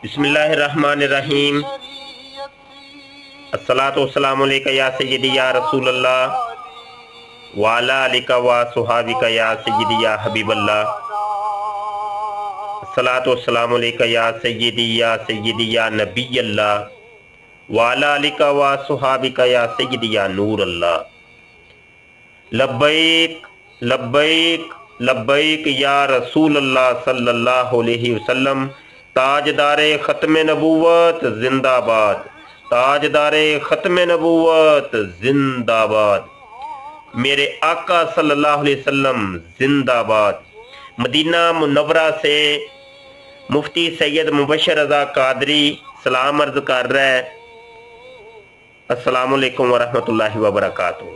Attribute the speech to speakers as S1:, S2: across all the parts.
S1: बिस्मिल्लाहिर्रहमानिर्रहीम। अस्सलातु वस्सलामु अलैका या सय्यदी या रसूल अल्लाह व अला आलिका व सुहाबिका या सय्यदी या हबीबल्लाह। अस्सलातु वस्सलामु अलैका या सय्यदी या नबी अल्लाह व अला आलिका व सुहाबिका या सय्यदी या नूर अल्लाह। लब्बैक लब्बैक लब्बैक या रसूल अल्लाह सल्लल्लाहु अलैहि वसल्लम। ताजदारे ख़त्म नबूवत जिंदाबाद, ताजदारे ख़त्म नबूवत जिंदाबाद। मेरे आका सल्लल्लाहु अलैहि वसल्लम जिंदाबाद। मदीना मुनव्वरा से मुफ्ती सैयद मुबशर रज़ा कादरी सलाम अर्ज कर रहा है। अस्सलामु अलैकुम वरहमतुल्लाहि वबरकातुहू।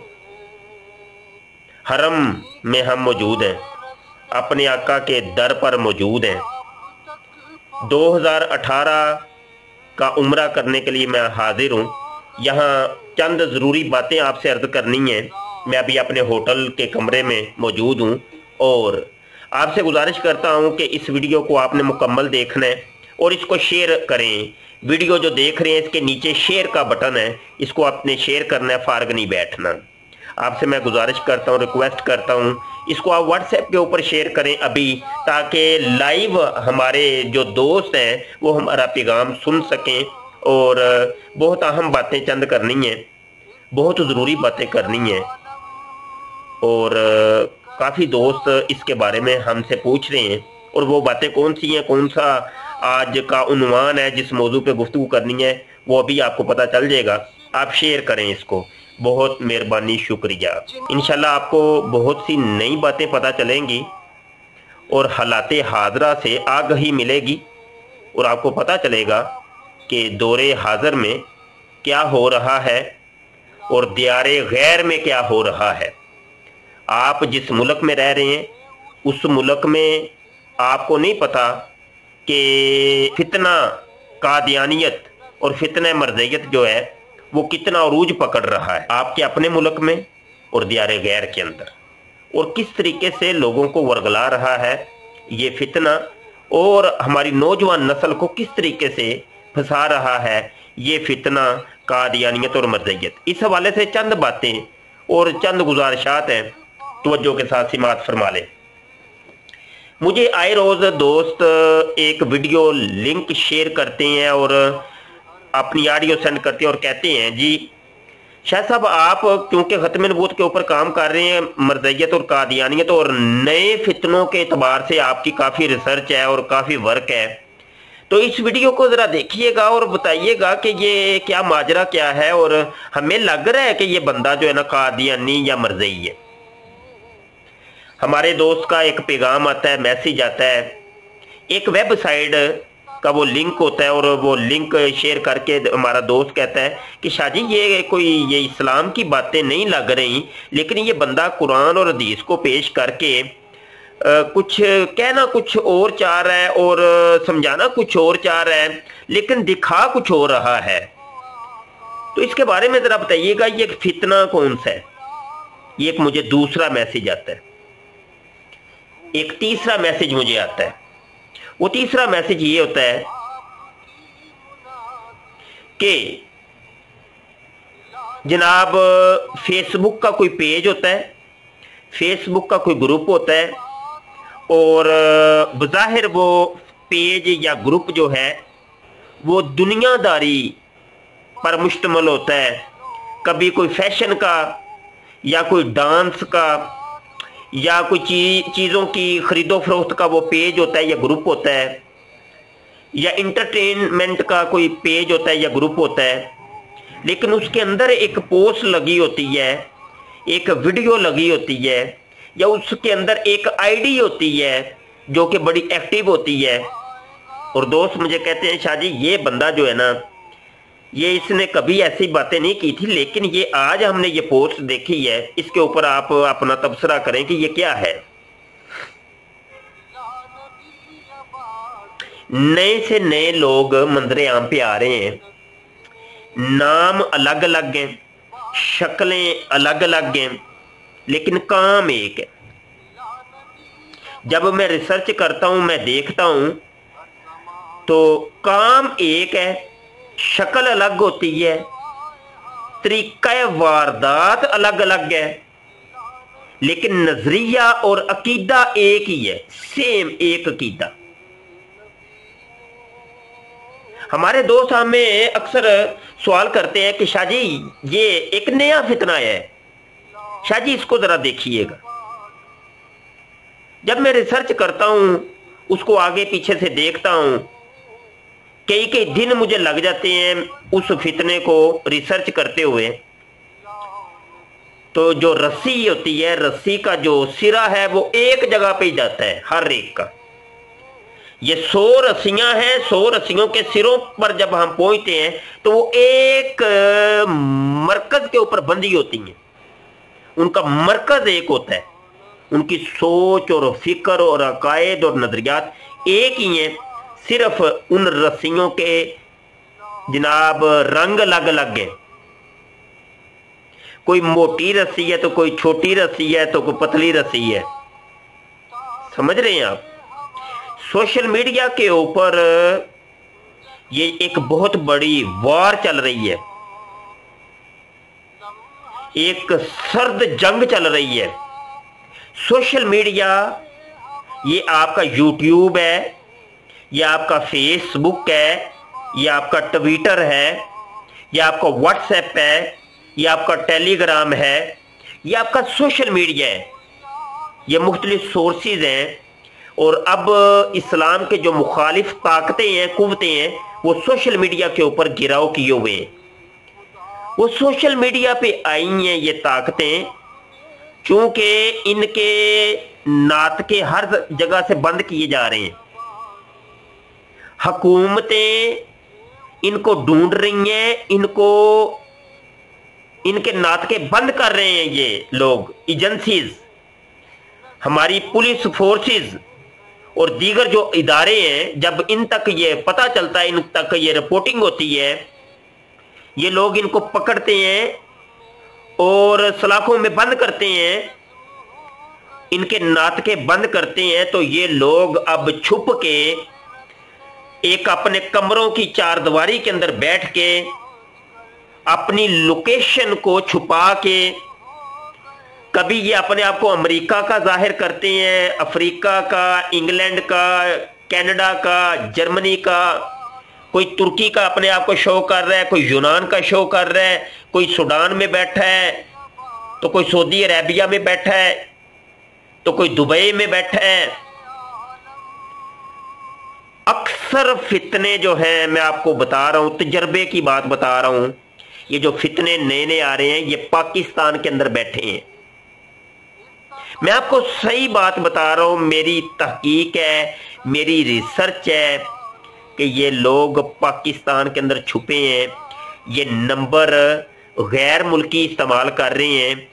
S1: हरम में हम मौजूद हैं, अपने आका के दर पर मौजूद हैं। 2018 का उम्रा करने के लिए मैं हाजिर हूँ। यहाँ चंद ज़रूरी बातें आपसे अर्ज करनी है। मैं अभी अपने होटल के कमरे में मौजूद हूँ और आपसे गुजारिश करता हूँ कि इस वीडियो को आपने मुकम्मल देखना है और इसको शेयर करें। वीडियो जो देख रहे हैं इसके नीचे शेयर का बटन है, इसको आपने शेयर करना है, फारग नहीं बैठना। आपसे मैं गुजारिश करता हूँ, रिक्वेस्ट करता हूँ, इसको आप व्हाट्सएप के ऊपर शेयर करें अभी, ताकि लाइव हमारे जो दोस्त हैं वो हमारा पैगाम सुन सकें। और बहुत अहम बातें चंद करनी हैं, बहुत ज़रूरी बातें करनी हैं और काफ़ी दोस्त इसके बारे में हमसे पूछ रहे हैं। और वो बातें कौन सी हैं, कौन सा आज का उन्वान है, जिस मौजू पे गुफ्तगू करनी है, वो अभी आपको पता चल जाएगा। आप शेयर करें इसको, बहुत मेहरबानी, शुक्रिया। इंशाल्लाह आपको बहुत सी नई बातें पता चलेंगी और हालाते हाजरा से आगाही मिलेगी और आपको पता चलेगा कि दौरे हाजिर में क्या हो रहा है और दियारे गैर में क्या हो रहा है। आप जिस मुल्क में रह रहे हैं उस मुल्क में आपको नहीं पता कि फितना कादियानियत और फितना मर्ज़ियत जो है वो कितना अरूज पकड़ रहा है आपके अपने मुल्क में और दियारे गैर के अंदर, और किस तरीके से लोगों को वर्गला रहा है ये फितना, और हमारी नौजवान नस्ल को किस तरीके से फंसा रहा है ये फितना कादियानियत और मर्ज़ियत। इस हवाले से चंद बातें और चंद गुजारिशात हैं, तवज्जो के साथ सिमात फरमा लें। मुझे आए रोज़ दोस्त एक वीडियो लिंक शेयर करते हैं और अपनी ऑडियो सेंड करते हैं और कहते हैं, जी शाह साहब आप क्योंकि ख़त्म नबूवत के ऊपर काम कर रहे हैं, मर्ज़ियत और कादियानियत और नए फितनों के एतबार से आपकी काफ़ी रिसर्च है और काफ़ी वर्क है, तो इस वीडियो को ज़रा देखिएगा और बताइएगा कि ये क्या माजरा क्या है। और हमें लग रहा है कि ये बंदा जो है ना कादियानी या मरज़ई है। हमारे दोस्त का एक पैगाम आता है, मैसेज आता है, एक वेबसाइट का वो लिंक होता है और वो लिंक शेयर करके हमारा दोस्त कहता है कि शाह जी ये इस्लाम की बातें नहीं लग रही, लेकिन ये बंदा कुरान और हदीस को पेश करके कुछ कहना कुछ और चाह रहा है और समझाना कुछ और चाह रहा है, लेकिन दिखा कुछ हो रहा है। तो इसके बारे में ज़रा बताइएगा ये फितना कौन सा है। ये एक मुझे दूसरा मैसेज आता है, एक तीसरा मैसेज मुझे आता है। वो तीसरा मैसेज ये होता है कि जनाब फेसबुक का कोई पेज होता है, फेसबुक का कोई ग्रुप होता है और बज़ाहिर वो पेज या ग्रुप जो है वो दुनियादारी पर मुश्तमिल होता है। कभी कोई फैशन का या कोई डांस का या कोई चीज़ों की ख़रीदो फरोख्त का वो पेज होता है या ग्रुप होता है, या इंटरटेनमेंट का कोई पेज होता है या ग्रुप होता है, लेकिन उसके अंदर एक पोस्ट लगी होती है, एक वीडियो लगी होती है, या उसके अंदर एक आईडी होती है जो कि बड़ी एक्टिव होती है। और दोस्त मुझे कहते हैं शाह जी ये बंदा जो है ना ये इसने कभी ऐसी बातें नहीं की थी, लेकिन ये आज हमने ये पोस्ट देखी है, इसके ऊपर आप अपना तबसरा करें कि ये क्या है। नए से नए लोग मंजरे आम पे आ रहे हैं, नाम अलग अलग हैं, शक्लें अलग अलग हैं, लेकिन काम एक है। जब मैं रिसर्च करता हूं, मैं देखता हूं तो काम एक है, शक्ल अलग होती है, तरीका वारदात अलग अलग है, लेकिन नजरिया और अकीदा एक ही है, सेम एक अकीदा। हमारे दोस्त हमें अक्सर सवाल करते हैं कि शाह जी ये एक नया फितना है, शाह जी इसको जरा देखिएगा। जब मैं रिसर्च करता हूं, उसको आगे पीछे से देखता हूं, कई कई दिन मुझे लग जाते हैं उस फितने को रिसर्च करते हुए। तो जो रस्सी होती है, रस्सी का जो सिरा है वो एक जगह पे ही जाता है हर एक का। ये 100 रस्सियां हैं, 100 रस्सियों के सिरों पर जब हम पहुंचते हैं तो वो एक मरकज के ऊपर बंधी होती हैं। उनका मरकज एक होता है, उनकी सोच और फिक्र और अकायद और नजरियात एक ही हैं, सिर्फ उन रस्सियों के जनाब रंग अलग अलग हैं। कोई मोटी रस्सी है तो कोई छोटी रस्सी है तो कोई पतली रस्सी है। समझ रहे हैं आप? सोशल मीडिया के ऊपर ये एक बहुत बड़ी वार चल रही है, एक सर्द जंग चल रही है। सोशल मीडिया ये आपका यूट्यूब है, ये आपका फेसबुक है, ये आपका ट्विटर है, ये आपका व्हाट्सएप है, ये आपका टेलीग्राम है, ये आपका सोशल मीडिया है। ये मुख्तलिफ सोर्सेज हैं। और अब इस्लाम के जो मुखालिफ ताकतें हैं, कुव्वतें हैं, वो सोशल मीडिया के ऊपर गिराव किए हुए हैं। वो सोशल मीडिया पे आई हैं ये ताकतें, चूंकि इनके नातके हर जगह से बंद किए जा रहे हैं। हुकूमतें इनको ढूंढ रही हैं, इनके नातके बंद कर रहे हैं ये लोग, एजेंसीज, हमारी पुलिस फोर्सेस और दीगर जो इदारे हैं। जब इन तक ये पता चलता है, इन तक ये रिपोर्टिंग होती है, ये लोग इनको पकड़ते हैं और सलाखों में बंद करते हैं, इनके नातके बंद करते हैं। तो ये लोग अब छुप के एक अपने कमरों की चारदीवारी के अंदर बैठ के अपनी लोकेशन को छुपा के, कभी ये अपने आप को अमेरिका का जाहिर करते हैं, अफ्रीका का, इंग्लैंड का, कनाडा का, जर्मनी का, कोई तुर्की का अपने आप को शो कर रहा है, कोई यूनान का शो कर रहा है, कोई सूडान में बैठा है, तो कोई सऊदी अरेबिया में बैठा है, तो कोई दुबई में बैठा है। अक्सर फितने जो हैं, मैं आपको बता रहा हूं, तजर्बे की बात बता रहा हूं, ये जो फितने नए नए आ रहे हैं ये पाकिस्तान के अंदर बैठे हैं। मैं आपको सही बात बता रहा हूं, मेरी तहकीक है, मेरी रिसर्च है कि ये लोग पाकिस्तान के अंदर छुपे हैं। ये नंबर गैर मुल्की इस्तेमाल कर रहे हैं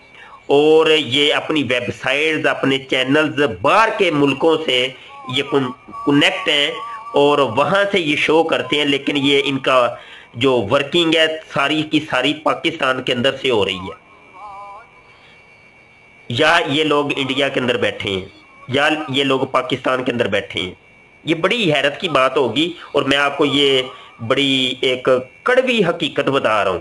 S1: और ये अपनी वेबसाइट्स, अपने चैनल्स बाहर के मुल्कों से ये कनेक्ट हैं और वहां से ये शो करते हैं। लेकिन ये इनका जो वर्किंग है सारी की सारी पाकिस्तान के अंदर से हो रही है, या ये लोग इंडिया के अंदर बैठे हैं, या ये लोग पाकिस्तान के अंदर बैठे हैं। ये बड़ी हैरत की बात होगी और मैं आपको ये बड़ी एक कड़वी हकीकत बता रहा हूं।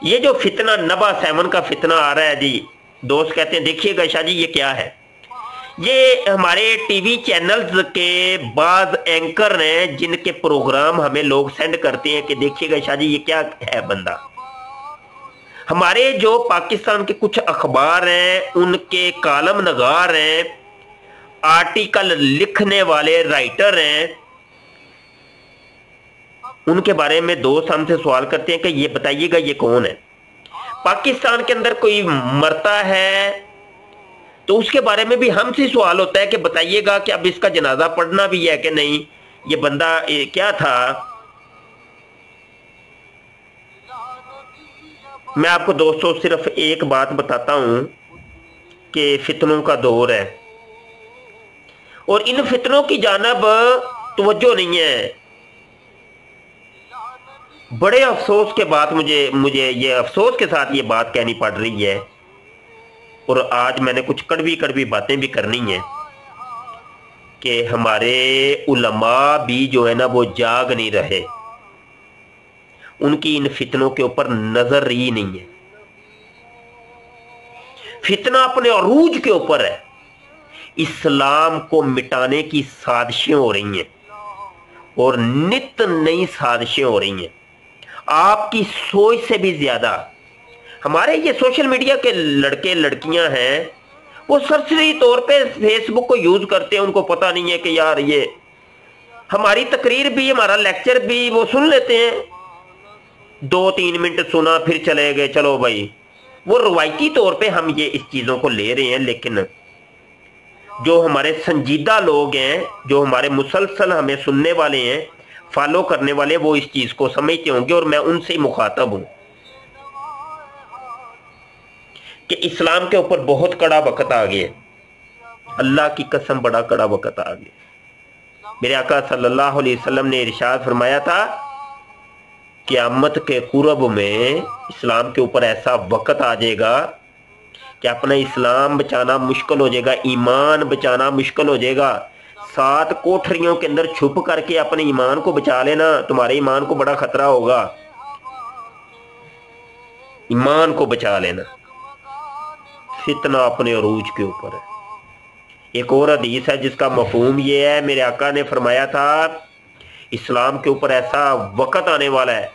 S1: ये जो फितना नबा 7 का फितना आ रहा है जी, दोस्त कहते हैं देखिएगा शाह जी ये क्या है। ये हमारे टीवी चैनल्स के बाज एंकर हैं जिनके प्रोग्राम हमें लोग सेंड करते हैं कि देखिएगा शाह जी ये क्या है बंदा। हमारे जो पाकिस्तान के कुछ अखबार हैं, उनके कालम नगार हैं, आर्टिकल लिखने वाले राइटर हैं, उनके बारे में दोस्त हमसे सवाल करते हैं कि ये बताइएगा ये कौन है। पाकिस्तान के अंदर कोई मरता है तो उसके बारे में भी हमसे सवाल होता है कि बताइएगा कि अब इसका जनाजा पढ़ना भी है कि नहीं, ये बंदा क्या था। मैं आपको दोस्तों सिर्फ एक बात बताता हूं कि फितनों का दौर है और इन फितनों की जानिब तवज्जो नहीं है। बड़े अफसोस के बाद मुझे ये अफसोस के साथ ये बात कहनी पड़ रही है और आज मैंने कुछ कड़वी कड़वी बातें भी करनी हैं कि हमारे उलमा भी जो है ना वो जाग नहीं रहे, उनकी इन फितनों के ऊपर नजर ही नहीं है। फितना अपने अरूज के ऊपर है, इस्लाम को मिटाने की साजिशें हो रही हैं और नित नई साजिशें हो रही हैं। आपकी सोच से भी ज्यादा हमारे ये सोशल मीडिया के लड़के लड़कियां हैं, वो सरसरी तौर पे फेसबुक को यूज करते हैं। उनको पता नहीं है कि यार ये हमारी तकरीर भी, हमारा लेक्चर भी वो सुन लेते हैं, 2-3 मिनट सुना फिर चले गए, चलो भाई। वो रवायती तौर पे हम ये इस चीजों को ले रहे हैं, लेकिन जो हमारे संजीदा लोग हैं, जो हमारे मुसलसल हमें सुनने वाले हैं, फॉलो करने वाले, वो इस चीज को समझते होंगे और मैं उनसे ही मुखातब हूं कि इस्लाम के ऊपर बहुत कड़ा वक्त आ गया। अल्लाह की कसम बड़ा कड़ा वक्त आ गया। मेरे आका सल्लल्लाहु अलैहि वसल्लम ने इरशाद फरमाया था, क़यामत के कुरब में इस्लाम के ऊपर ऐसा वक्त आ जाएगा कि अपना इस्लाम बचाना मुश्किल हो जाएगा, ईमान बचाना मुश्किल हो जाएगा। 7 कोठरियों के अंदर छुप करके अपने ईमान को बचा लेना, तुम्हारे ईमान को बड़ा खतरा होगा। ईमान को बचा लेना। फितना अपने अरूज के ऊपर है। एक और हदीस है जिसका मफहूम ये है, मेरे आका ने फरमाया था, इस्लाम के ऊपर ऐसा वक्त आने वाला है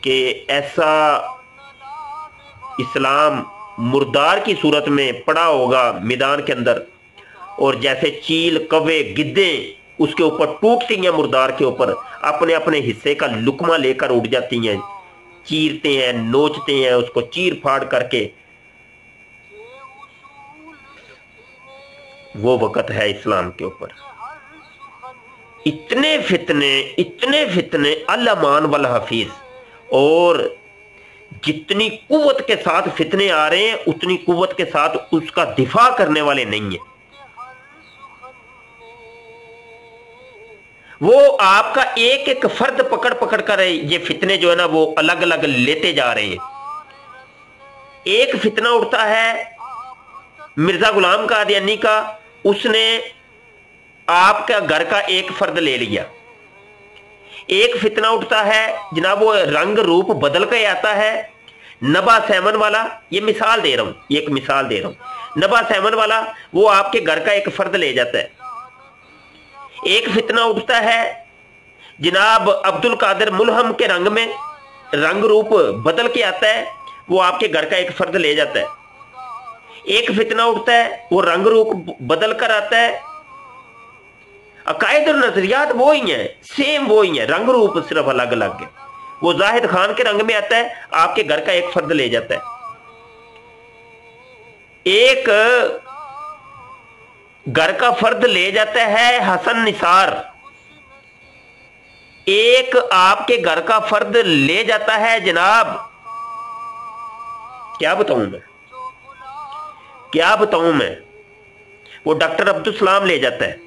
S1: कि ऐसा इस्लाम मुर्दार की सूरत में पड़ा होगा मैदान के अंदर, और जैसे चील, कौवे, गिद्दे उसके ऊपर टूटती हैं, मुर्दार के ऊपर अपने अपने हिस्से का लुकमा लेकर उड़ जाती हैं, चीरते हैं, नोचते हैं उसको चीर फाड़ करके। वो वक्त है इस्लाम के ऊपर। इतने फितने अल-अमान वल हफीज, और जितनी कुव्वत के साथ फितने आ रहे हैं उतनी कुव्वत के साथ उसका दिफा करने वाले नहीं है। वो आपका एक एक फर्द पकड़ पकड़ कर ये फितने जो है ना वो अलग अलग लेते जा रहे हैं। एक फितना उठता है मिर्जा गुलाम कादियानी का, उसने आपका घर का एक फर्द ले लिया। एक फितना उठता है जनाब, वो रंग रूप बदल के आता है, नबा सैमन वाला, ये मिसाल दे रहा हूं, एक मिसाल दे रहा हूं, नबा सैमन वाला वो आपके घर का एक फर्द ले जाता है। एक फितना उठता है जनाब अब्दुल कादिर मुल्हम के रंग में, रंग रूप बदल के आता है, वो आपके घर का एक फर्द ले जाता है। एक फितना उठता है वो रंग रूप बदल कर आता है, अकायद और नजरियात वो ही हैं, सेम वो ही हैं, रंग रूप सिर्फ अलग अलग है। वो जाहिद खान के रंग में आता है, आपके घर का एक फर्द ले जाता है। एक घर का फर्द ले जाता है हसन निसार, एक आपके घर का फर्द ले जाता है जनाब, क्या बताऊं मैं, वो डॉक्टर अब्दुल सलाम ले जाता है,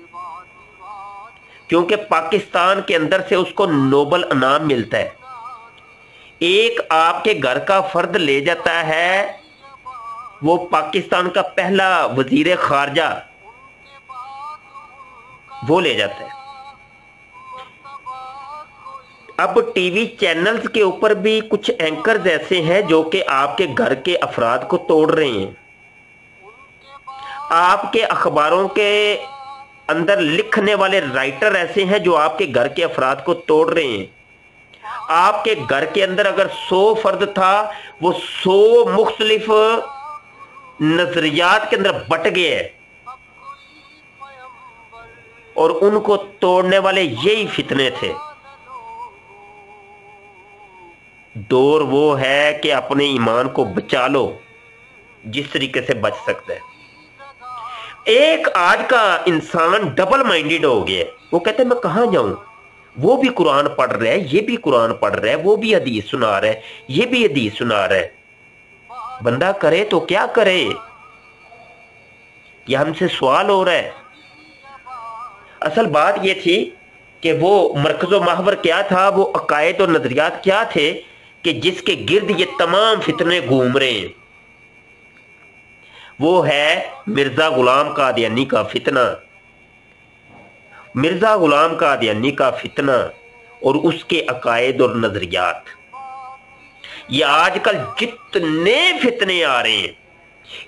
S1: क्योंकि पाकिस्तान के अंदर से उसको नोबल इनाम मिलता है। एक आपके घर का फर्द ले जाता है वो पाकिस्तान का पहला वजीर खारजा, वो ले जाता है। अब टीवी चैनल्स के ऊपर भी कुछ एंकर्स ऐसे हैं जो कि आपके घर के अफराद को तोड़ रहे हैं। आपके अखबारों के अंदर लिखने वाले राइटर ऐसे हैं जो आपके घर के अफराद को तोड़ रहे हैं। आपके घर के अंदर अगर 100 फर्द था, वो 100 मुख्तलिफ नजरियात के अंदर बट गए हैं, और उनको तोड़ने वाले यही फितने थे। दौर वो है कि अपने ईमान को बचा लो जिस तरीके से बच सकता है। एक आज का इंसान डबल माइंडेड हो गया है, वो कहते हैं मैं कहां जाऊं, वो भी कुरान पढ़ रहा है, ये भी कुरान पढ़ रहा है, वो भी हदीस सुना रहा है, ये भी हदीस सुना रहा है, बंदा करे तो क्या करे, ये हमसे सवाल हो रहा है। असल बात ये थी कि वो मरकज़ो महवर क्या था, वो अकायद और नजरियात क्या थे कि जिसके गिर्द ये तमाम फितने घूम रहे हैं। वो है मिर्जा गुलाम कादियानी का फितना। मिर्जा गुलाम कादियानी का फितना और उसके अकायद और नजरियात। ये आजकल जितने फितने आ रहे हैं,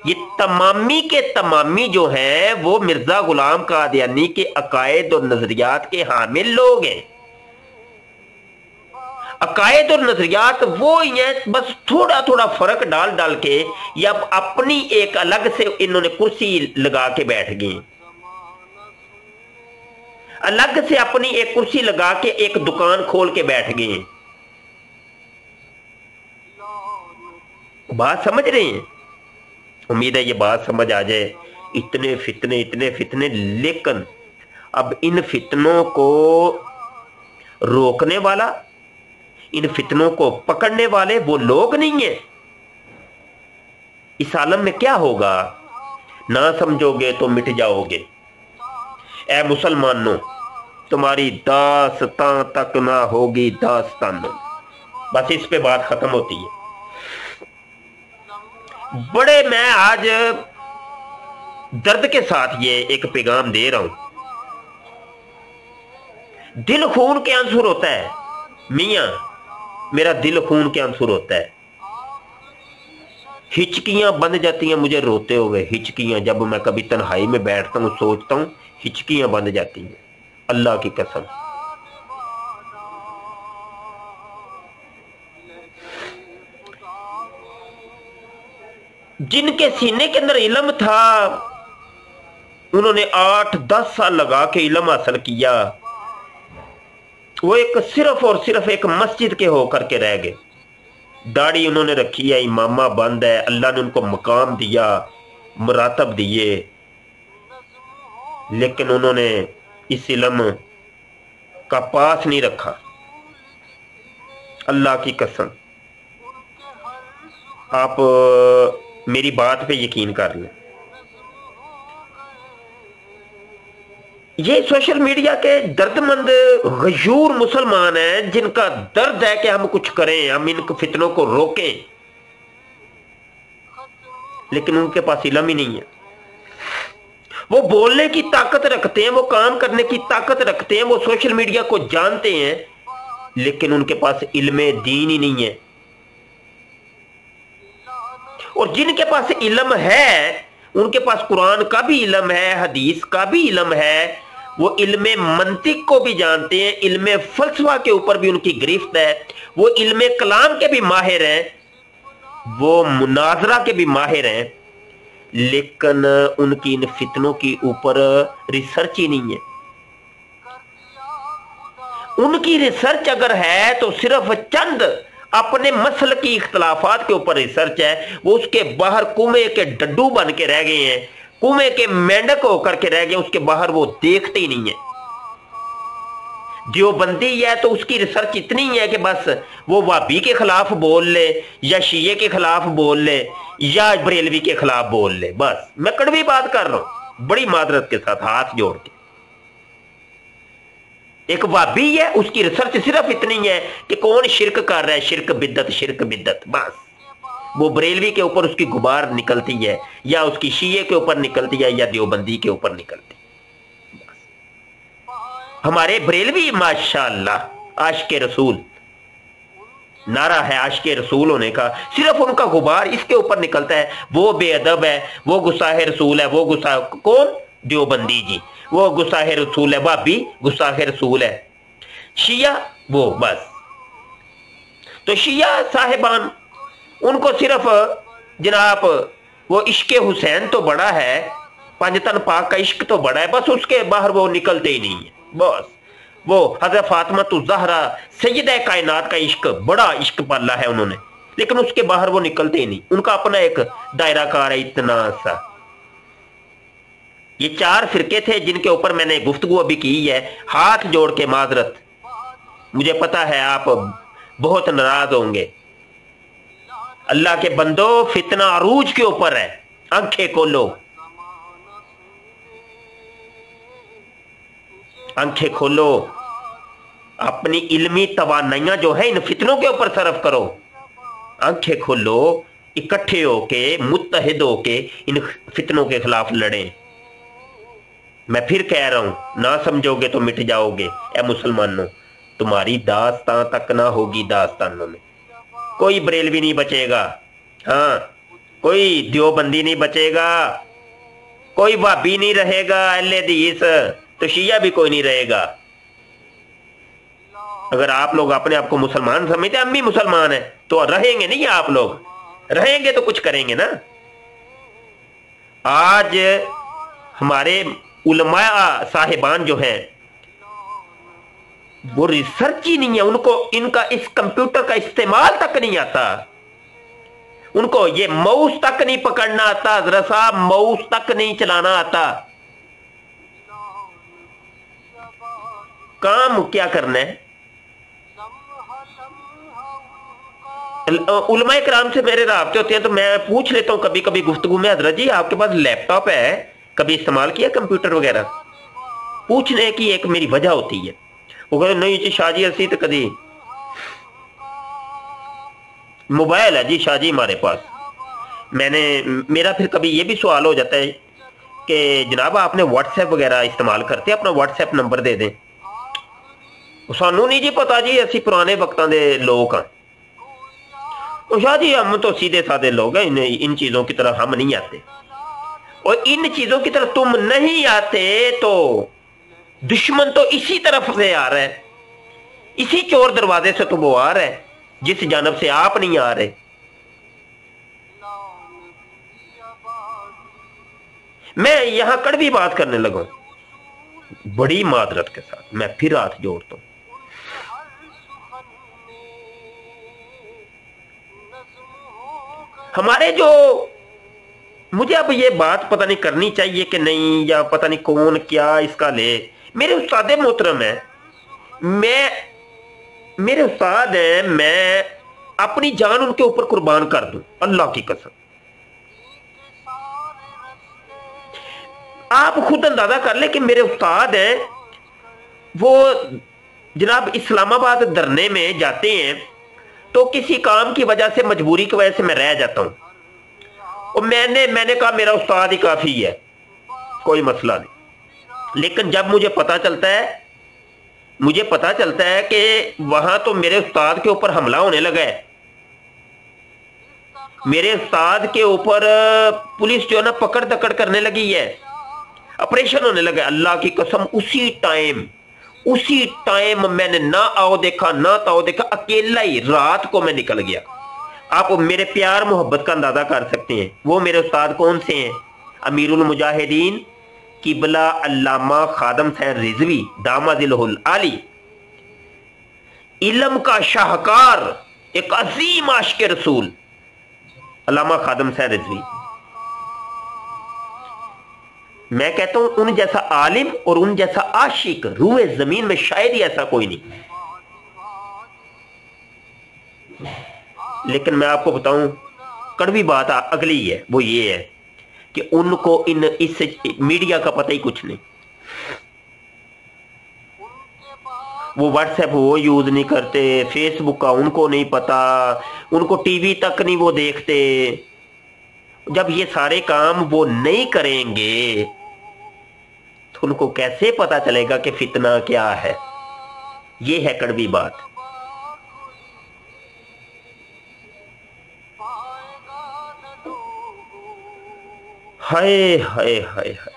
S1: ये तमामी के तमामी जो हैं वो मिर्जा गुलाम कादियानी के अकायद और नजरियात के हामिल लोग हैं। अकायद और नजरियात वो ही हैं, बस थोड़ा थोड़ा फर्क डाल डाल के या अपनी एक अलग से इन्होंने कुर्सी लगा के बैठ गए, अलग से अपनी एक कुर्सी लगा के एक दुकान खोल के बैठ गए। बात समझ रहे हैं? उम्मीद है ये बात समझ आ जाए। इतने फितने, लेकिन अब इन फितनों को रोकने वाला, इन फितनों को पकड़ने वाले वो लोग नहीं है। इस आलम में क्या होगा, ना समझोगे तो मिट जाओगे। ऐ मुसलमानों, तुम्हारी दास्तां तक ना होगी दास्तानों। बस इस पे बात खत्म होती है। बड़े मैं आज दर्द के साथ ये एक पैगाम दे रहा हूं। दिल खून के आंसू होता है मियां, मेरा दिल खून के आंसू होता है। हिचकियां बन जाती हैं मुझे रोते हुए, हिचकियां। जब मैं कभी तन्हाई में बैठता हूं, सोचता हूं, हिचकियां बन जाती हैं, अल्लाह की कसम। जिनके सीने के अंदर इल्म था, उन्होंने 8-10 साल लगा के इल्म हासिल किया, वो एक सिर्फ और सिर्फ एक मस्जिद के होकर के रह गए। दाढ़ी उन्होंने रखी है, इमामा बंद है, अल्लाह ने उनको मकाम दिया, मरातब दिए, लेकिन उन्होंने इस इल्म का पास नहीं रखा। अल्लाह की कसम, आप मेरी बात पे यकीन कर लें। ये सोशल मीडिया के दर्दमंद गयूर मुसलमान हैं, जिनका दर्द है कि हम कुछ करें, हम इन फितनों को रोकें, लेकिन उनके पास इल्म ही नहीं है। वो बोलने की ताकत रखते हैं, वो काम करने की ताकत रखते हैं, वो सोशल मीडिया को जानते हैं, लेकिन उनके पास इल्म दीन ही नहीं है। और जिनके पास इल्म है, उनके पास कुरान का भी इल्म है, हदीस का भी इल्म है, वो इल्म मंतिक को भी जानते हैं, इल्म फलसफा के ऊपर भी उनकी गिरफ्त है, वो इल्म कलाम के भी माहिर हैं, वो मुनाजरा के भी माहिर हैं, लेकिन उनकी इन फितनों के ऊपर रिसर्च ही नहीं है। उनकी रिसर्च अगर है तो सिर्फ चंद अपने मसल की इख्तलाफात के ऊपर रिसर्च है। वो उसके बाहर कुएं के डड्डू बन के रह गए हैं, कुएं के मेंढक होकर के रह गए, उसके बाहर वो देखते ही नहीं है। देवबंदी है तो उसकी रिसर्च इतनी है कि बस वो वाबी के खिलाफ बोल ले, या शिये के खिलाफ बोल ले, या बरेलवी के खिलाफ बोल ले। बस मैं कड़वी बात कर रहा हूं, बड़ी मादरत के साथ हाथ जोड़ के। एक वाबी है, उसकी रिसर्च सिर्फ इतनी है कि कौन शिरक कर रहा है, शिरक बिद्दत, शिरक बिद्दत। बस वो बरेलवी के ऊपर उसकी गुबार निकलती है, या उसकी शिये के ऊपर निकलती है, या देवबंदी के ऊपर निकलती है। हमारे बरेलवी माशाअल्लाह आशिक रसूल, नारा है आशिक रसूल होने का, सिर्फ उनका गुबार इसके ऊपर निकलता है। वो बेअदब है, वो गुस्साहे रसूल है, वो गुस्सा कौन? देवबंदी जी, वो गुस्साहे रसूल है, भाभी गुस्साहे रसूल है। शिया वो बस, तो शिया साहिबान उनको सिर्फ जनाब वो इश्क हुसैन तो बड़ा है, पंजतन पाक का इश्क तो बड़ा है, बस उसके बाहर वो निकलते ही नहीं है। बस वो हज़रत फातिमा तो ज़हरा सैयदा कायनात का इश्क, बड़ा इश्क पाला है उन्होंने, लेकिन उसके बाहर वो निकलते ही नहीं। उनका अपना एक दायरा कार है इतना सा। ये 4 फिरके थे जिनके ऊपर मैंने गुफ्तगू अभी की है। हाथ जोड़ के माजरत, मुझे पता है आप बहुत नाराज होंगे। अल्लाह के बंदो, फितना अरूज के ऊपर है, आंखें खोलो, आंखें खोलो, अपनी इल्मी तवानाइयां जो है इन फितनों के ऊपर सर्फ करो। आंखें खोलो, इकट्ठे होके मुत्तहिद होके इन फितनों के खिलाफ लड़ें। मैं फिर कह रहा हूं, ना समझोगे तो मिट जाओगे ए मुसलमानों, तुम्हारी दास्तां तक ना होगी दास्तानों में। कोई बरेलवी नहीं बचेगा, हाँ, कोई देवबंदी नहीं बचेगा, कोई भाभी नहीं रहेगा, अहले हदीस तो शिया भी कोई नहीं रहेगा। अगर आप लोग अपने आप को मुसलमान समझते, हम भी मुसलमान हैं, तो रहेंगे नहीं आप लोग, रहेंगे तो कुछ करेंगे ना। आज हमारे उलमा साहिबान जो हैं वो रिसर्च ही नहीं है, उनको इनका इस कंप्यूटर का इस्तेमाल तक नहीं आता, उनको ये माउस तक नहीं पकड़ना आता, हज़रत साहब माउस तक नहीं चलाना आता। काम क्या करना है? उलमा कराम से मेरे राब्ते होते हैं तो मैं पूछ लेता हूं कभी कभी गुफ्तगू में, हजरत जी आपके पास लैपटॉप है, कभी इस्तेमाल किया कंप्यूटर वगैरह? पूछने की एक मेरी वजह होती है। वो कहते नहीं जी शाह जी असी तो कभी, मोबाइल है जी शाह जी हमारे पास। मेरा फिर कभी ये भी सवाल हो जाता है कि जनाब आपने व्हाट्सएप वगैरह इस्तेमाल करते, अपना व्हाट्सएप नंबर दे दें। सानू नहीं जी पता जी, असी पुराने वक्तां दे लोग हाँ। शाह जी हम तो सीधे साधे लोग हैं, इन चीजों की तरफ हम नहीं आते, और इन चीजों की तरफ तुम नहीं आते तो दुश्मन तो इसी तरफ से आ रहा है, इसी चोर दरवाजे से तो वो आ रहा है जिस जानब से आप नहीं आ रहे। मैं यहां कड़वी बात करने लगा, बड़ी मादरत के साथ मैं फिर हाथ जोड़ता हूं। हमारे जो, मुझे अब ये बात पता नहीं करनी चाहिए कि नहीं, या पता नहीं कौन क्या इसका ले, मेरे उस्ताद मोहतरम है, मेरे उस्ताद हैं, मैं अपनी जान उनके ऊपर कुर्बान कर दूं, अल्लाह की कसम। आप खुद अंदाजा कर ले कि मेरे उस्ताद हैं, वो जनाब इस्लामाबाद धरने में जाते हैं तो किसी काम की वजह से, मजबूरी की वजह से मैं रह जाता हूं, और मैंने कहा मेरा उस्ताद ही काफी है, कोई मसला नहीं। लेकिन जब मुझे पता चलता है कि वहां तो मेरे उस्ताद के ऊपर हमला होने लगा है, मेरे उस्ताद के ऊपर पुलिस जो है ना पकड़ दकड़ करने लगी है, ऑपरेशन होने लगा, अल्लाह की कसम उसी टाइम मैंने ना आओ देखा ना ताओ देखा, अकेला ही रात को मैं निकल गया। आप मेरे प्यार मोहब्बत का अंदाजा कर सकते हैं वो मेरे उस्ताद कौन से हैं? अमीरुल मुजाहिदीन किबला अल्लामा खादम हुसैन रिजवी दामादिलहुल आली, इल्म का शाहकार, एक अजीम आशिक रसूल अल्लामा खादम हुसैन रिजवी। मैं कहता हूं उन जैसा आलिम और उन जैसा आशिक रूए जमीन में शायद ही ऐसा कोई नहीं। लेकिन मैं आपको बताऊं कड़वी बात अगली है, वो ये है कि उनको इस मीडिया का पता ही कुछ नहीं। वो व्हाट्सएप वो यूज नहीं करते, फेसबुक का उनको नहीं पता, उनको टीवी तक नहीं वो देखते। जब ये सारे काम वो नहीं करेंगे तो उनको कैसे पता चलेगा कि फितना क्या है? ये है कड़वी बात। हाय हाय हाय हाय,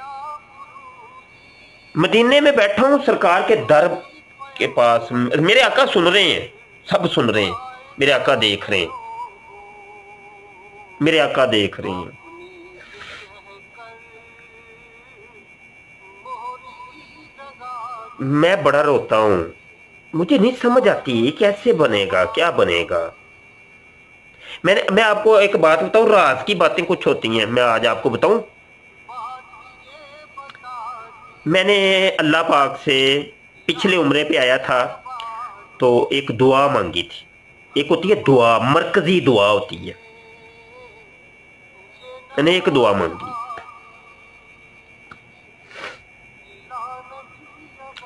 S1: मदीने में बैठा हूं सरकार के दर के पास, मेरे आका सुन रहे हैं, सब सुन रहे हैं, मेरे आका देख रहे हैं, मेरे आका देख रहे हैं। मैं बड़ा रोता हूं, मुझे नहीं समझ आती कैसे बनेगा, क्या बनेगा। मैं आपको एक बात बताऊं, राज की बातें कुछ होती हैं, मैं आज आपको बताऊं। मैंने अल्लाह पाक से पिछले उम्रे पे आया था तो एक दुआ मांगी थी। एक होती है दुआ, मरकजी दुआ होती है, मैंने एक दुआ मांगी।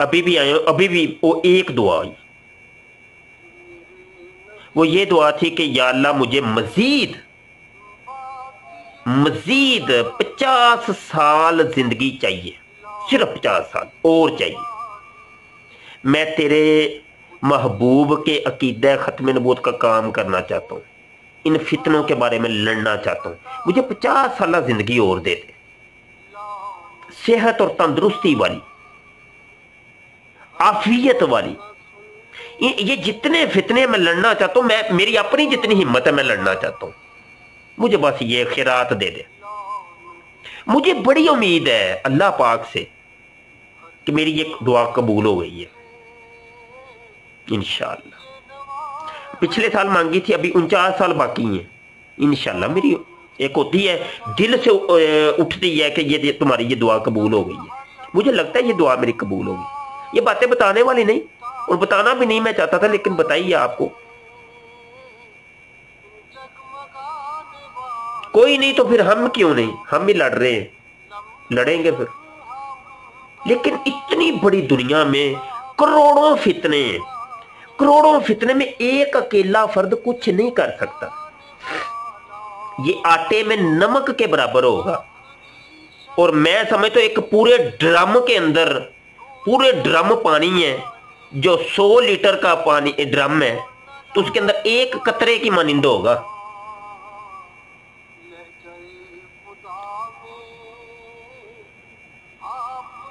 S1: अभी भी आए, अभी भी वो एक दुआ आई, वो ये दुआ थी कि या अल्लाह मुझे मजीद मजीद 50 साल जिंदगी चाहिए, सिर्फ 50 साल और चाहिए। मैं तेरे महबूब के अकीदा खत्म नबूवत का काम करना चाहता हूँ, इन फितनों के बारे में लड़ना चाहता हूँ। मुझे 50 साल जिंदगी और दे दे, सेहत और तंदुरुस्ती वाली, आफियत वाली। ये जितने फितने मैं लड़ना चाहता हूँ, मैं मेरी अपनी जितनी हिम्मत है मैं लड़ना चाहता हूँ, मुझे बस ये खैरात दे दे। मुझे बड़ी उम्मीद है अल्लाह पाक से कि मेरी ये दुआ कबूल हो गई है इंशाअल्लाह। पिछले साल मांगी थी, अभी 49 साल बाकी हैं इंशाअल्लाह। मेरी एक होती है दिल से उठती है कि ये तुम्हारी ये दुआ कबूल हो गई है। मुझे लगता है ये दुआ मेरी कबूल होगी। ये बातें बताने वाली नहीं और बताना भी नहीं मैं चाहता था, लेकिन बताइए आपको। कोई नहीं तो फिर हम क्यों नहीं, हम भी लड़ रहे हैं, लड़ेंगे फिर। लेकिन इतनी बड़ी दुनिया में करोड़ों फितने, करोड़ों फितने में एक अकेला फर्द कुछ नहीं कर सकता। ये आटे में नमक के बराबर होगा। और मैं समझता हूं एक पूरे ड्रम के अंदर, पूरे ड्रम पानी है, जो 100 लीटर का पानी ड्रम है, तो उसके अंदर एक कतरे की मानिंद होगा।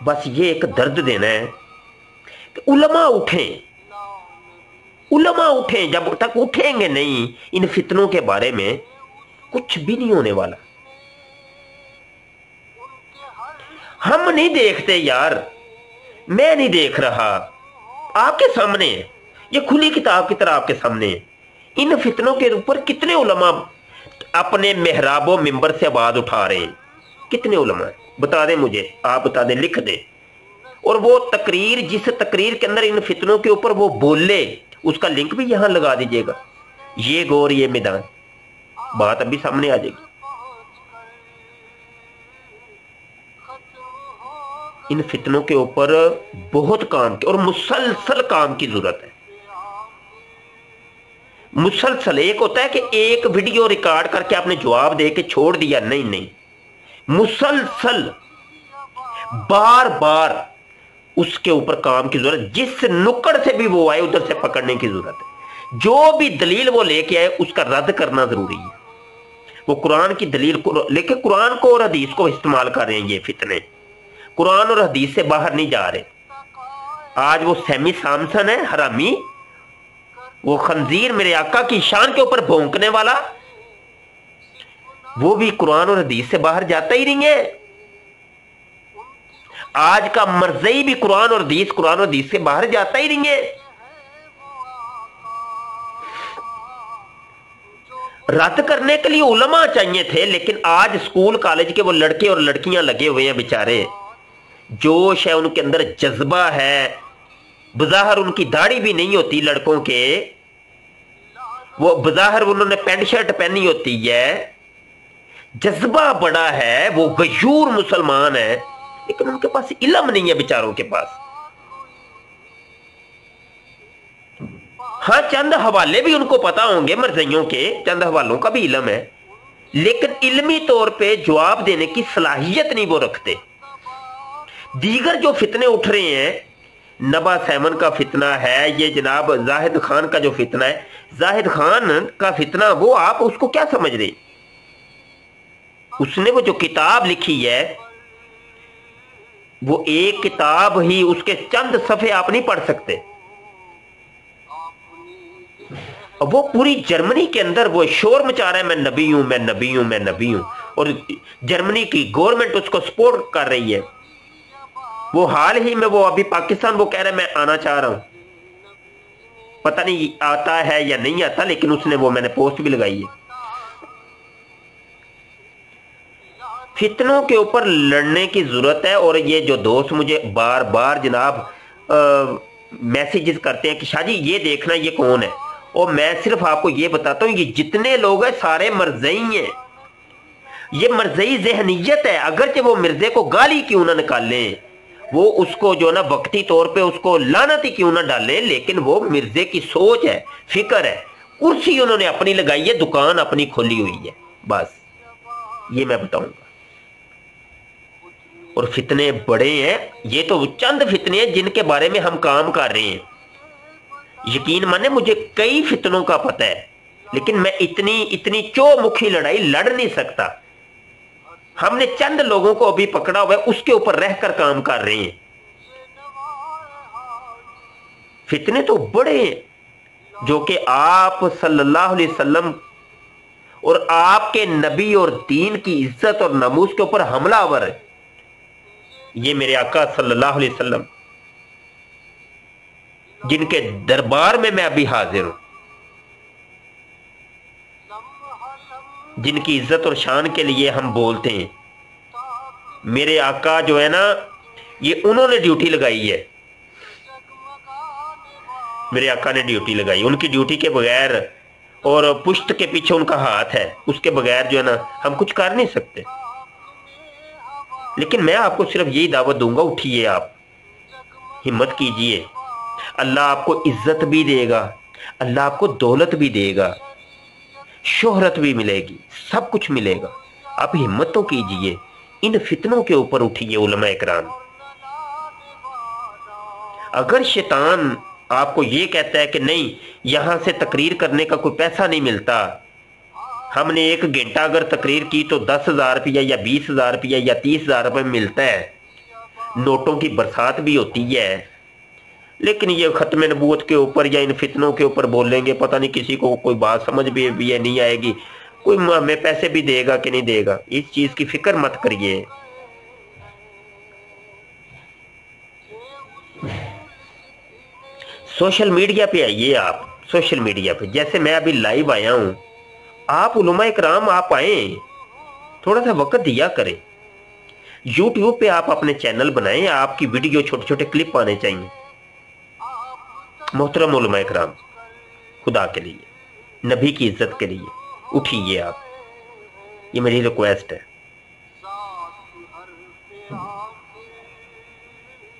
S1: बस ये एक दर्द देना है कि उलमा उठें, उलमा उठें। जब तक उठेंगे नहीं इन फितनों के बारे में, कुछ भी नहीं होने वाला। हम नहीं देखते यार, मैं नहीं देख रहा, आपके सामने है, ये खुली किताब की तरह आपके सामने है। इन फितनों के ऊपर कितने उलमा अपने मेहराबों मिंबर से आवाज उठा रहे हैं, कितने उलमा है? बता दें मुझे, आप बता दें, लिख दें। और वो तकरीर, जिस तकरीर के अंदर इन फितनों के ऊपर वो बोले, उसका लिंक भी यहां लगा दीजिएगा। ये गौर ये मैदान, बात अभी सामने आ जाएगी। इन फितनों के ऊपर बहुत काम की और मुसलसल काम की जरूरत है। मुसलसल, एक होता है कि एक वीडियो रिकॉर्ड करके आपने जवाब दे के छोड़ दिया, नहीं नहीं, मुसलसल बार बार उसके ऊपर काम की जरूरत। जिस नुक्कड़ से भी वो आए उधर से पकड़ने की जरूरत है। जो भी दलील वो लेके आए उसका रद्द करना जरूरी है। वो कुरान की दलील को लेके कुरान को और हदीस को इस्तेमाल कर रहे हैं। ये फितने कुरान और हदीस से बाहर नहीं जा रहे। आज वो सैमी सामसन है हरामी, वो खंजीर मेरे आका की शान के ऊपर भौंकने वाला, वो भी कुरान और हदीस से बाहर जाता ही नहीं है। आज का मर्ज़ई भी कुरान और हदीस से बाहर जाता ही नहीं है। रद्द करने के लिए उलमा चाहिए थे, लेकिन आज स्कूल कॉलेज के वो लड़के और लड़कियां लगे हुए हैं बेचारे। जोश है उनके अंदर, जज्बा है, बज़ाहिर उनकी दाढ़ी भी नहीं होती लड़कों के, वो बज़ाहिर उन्होंने पैंट शर्ट पहनी होती है, जज्बा बड़ा है, वो गयूर मुसलमान है, लेकिन उनके पास इल्म नहीं है बेचारों के पास। हाँ, चंद हवाले भी उनको पता होंगे, मर्ज़इयों के चंद हवालों का भी इल्म है, लेकिन इल्मी तौर पे जवाब देने की सलाहियत नहीं वो रखते। दीगर जो फितने उठ रहे हैं, नबा सैमन का फितना है, ये जनाब जाहिद खान का जो फितना है, जाहिद खान का फितना, वो आप उसको क्या समझ रहे? उसने वो जो किताब लिखी है, वो एक किताब ही, उसके चंद सफ़े आप नहीं पढ़ सकते। वो पूरी जर्मनी के अंदर वो शोर मचा रहा है, मैं नबी हूं, मैं नबी हूं, मैं नबी हूं, और जर्मनी की गवर्नमेंट उसको सपोर्ट कर रही है। वो हाल ही में वो अभी पाकिस्तान वो कह रहा है मैं आना चाह रहा हूं, पता नहीं आता है या नहीं आता, लेकिन उसने वो, मैंने पोस्ट भी लगाई है। फितनों के ऊपर लड़ने की जरूरत है। और ये जो दोस्त मुझे बार बार जनाब मैसेजेस करते हैं कि शाह जी ये देखना ये कौन है, और मैं सिर्फ आपको ये बताता हूँ, ये जितने लोग हैं सारे मर्ज़ई हैं। ये मर्ज़ई ज़हनियत है। अगरचे वो मिर्जे को गाली क्यों ना निकालें, वो उसको जो ना वक्ती तौर पे उसको लानती क्यों ना डालें, लेकिन वो मिर्जे की सोच है, फिक्र है, कुर्सी उन्होंने अपनी लगाई है, दुकान अपनी खोली हुई है, बस ये मैं बताऊंगा। और फितने बड़े हैं, ये तो चंद फितने हैं जिनके बारे में हम काम कर रहे हैं। यकीन माने मुझे कई फितनों का पता है, लेकिन मैं इतनी इतनी चौमुखी लड़ाई लड़ नहीं सकता। हमने चंद लोगों को अभी पकड़ा हुआ है, उसके ऊपर रहकर काम कर रहे हैं। फितने तो बड़े हैं जो कि आप सल्लल्लाहु अलैहि वसल्लम और आपके नबी और दीन की इज्जत और नमूस के ऊपर हमलावर है। ये मेरे आका सल्लल्लाहु अलैहि वसल्लम जिनके दरबार में मैं अभी हाजिर हूं, जिनकी इज्जत और शान के लिए हम बोलते हैं, मेरे आका जो है ना, ये उन्होंने ड्यूटी लगाई है। मेरे आका ने ड्यूटी लगाई, उनकी ड्यूटी के बगैर और पुश्त के पीछे उनका हाथ है, उसके बगैर जो है ना हम कुछ कर नहीं सकते। लेकिन मैं आपको सिर्फ यही दावत दूंगा, उठिए आप, हिम्मत कीजिए। अल्लाह आपको इज्जत भी देगा, अल्लाह आपको दौलत भी देगा, शोहरत भी मिलेगी, सब कुछ मिलेगा। आप हिम्मत तो कीजिए, इन फितनों के ऊपर उठिए उलमा इकराम। अगर शैतान आपको ये कहता है कि नहीं, यहां से तकरीर करने का कोई पैसा नहीं मिलता, हमने 1 घंटा अगर तकरीर की तो 10,000 रुपया या 20,000 रुपया या 30,000 रुपये मिलता है, नोटों की बरसात भी होती है, लेकिन ये खत्म नबूवत के ऊपर या इन फितनों के ऊपर बोलेंगे, पता नहीं किसी को कोई बात समझ भी नहीं आएगी, कोई हमें पैसे भी देगा कि नहीं देगा। इस चीज की फिक्र मत करिए। सोशल मीडिया पे आइए आप, सोशल मीडिया पे जैसे मैं अभी लाइव आया हूं, आप उलमा इकराम आप आए, थोड़ा सा वक्त दिया करें। यूट्यूब पे आप अपने चैनल बनाएं, आपकी वीडियो छोटे छोटे क्लिप आने चाहिए। मोहतरम उलमा इकराम, खुदा के लिए, नबी की इज्जत के लिए उठिए आप, ये मेरी रिक्वेस्ट है।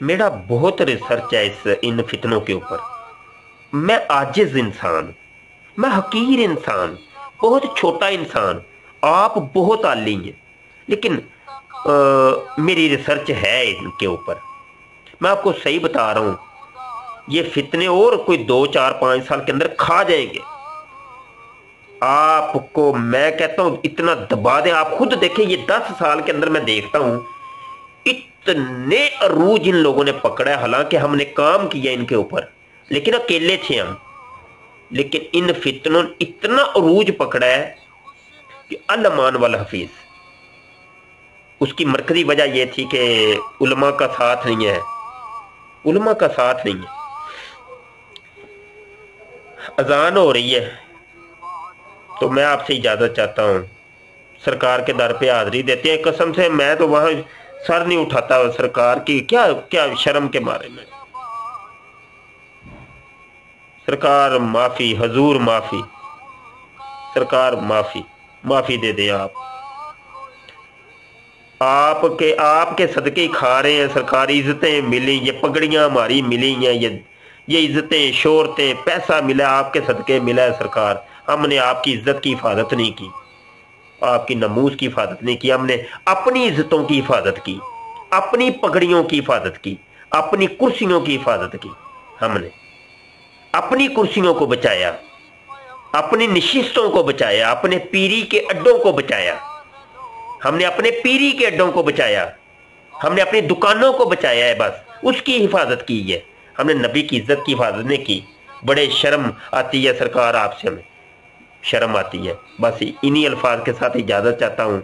S1: मेरा बहुत रिसर्च है इन फितनों के ऊपर। मैं आजिज इंसान, मैं हकीर इंसान, बहुत छोटा इंसान, आप बहुत आली हैं, लेकिन मेरी रिसर्च है इनके ऊपर। मैं आपको सही बता रहा हूं, ये फितने और कोई 2, 4, 5 साल के अंदर खा जाएंगे आपको। मैं कहता हूं इतना दबा दें, आप खुद देखें। ये 10 साल के अंदर मैं देखता हूं इतने अरूज इन लोगों ने पकड़ा है। हालांकि हमने काम किया इनके ऊपर, लेकिन अकेले थे हम, लेकिन इन फितनों ने इतना अरूज पकड़ा है कि अल-अमान वल हफीज। उसकी मरकजी वजह यह थी कि उलमा का साथ नहीं है, उलमा का साथ नहीं है। अजान हो रही है, तो मैं आपसे इजाजत चाहता हूं। सरकार के दर पे हाजिरी देते हैं, कसम से मैं तो वहां सर नहीं उठाता सरकार की, क्या क्या शर्म के मारे में। सरकार माफी, हजूर माफी, सरकार माफी, माफी दे दें आप। आपके सदके ही खा रहे हैं। सरकारी इज्जतें मिली, ये पगड़ियां हमारी मिली हैं, ये इज्जतें, शोहरतें, पैसा मिला, आपके सदके मिला है। सरकार, हमने आपकी इज्जत की हिफाजत नहीं की, आपकी नमूस की हिफाजत नहीं की, हमने अपनी इज्जतों की हिफाजत की, अपनी पगड़ियों की हिफाजत की, अपनी कुर्सियों की हिफाजत की। हमने अपनी कुर्सियों को बचाया, अपनी नशिस्तों को बचाया, अपने पीरी के अड्डों को बचाया, हमने अपने पीरी के अड्डों को बचाया, हमने अपनी दुकानों को बचाया है, बस उसकी हिफाजत की है। हमने नबी की इज्जत की हिफाजत नहीं की। बड़े शर्म आती है सरकार, आपसे हमें शर्म आती है। बस इन्हीं अल्फाज के साथ इजाज़त चाहता हूँ।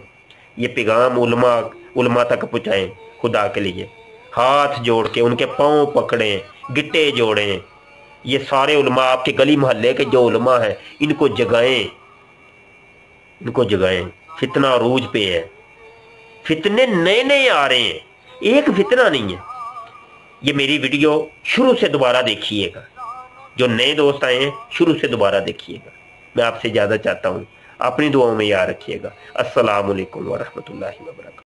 S1: ये पैगाम उलमा तक पहुँचाएं, खुदा के लिए हाथ जोड़ के उनके पाँव पकड़ें, गिट्टे जोड़ें। ये सारे उलमा, आपके गली मोहल्ले के जो उलमा हैं, इनको जगाएं, इनको जगाएं। फितना अरूज पे है, फितने नए नए आ रहे हैं, एक फितना नहीं है। ये मेरी वीडियो शुरू से दोबारा देखिएगा, जो नए दोस्त आए हैं शुरू से दोबारा देखिएगा। मैं आपसे इजाज़त चाहता हूँ, अपनी दुआओं में याद रखिएगा। अस्सलामु अलैकुम व रहमतुल्लाहि व बरकातहू।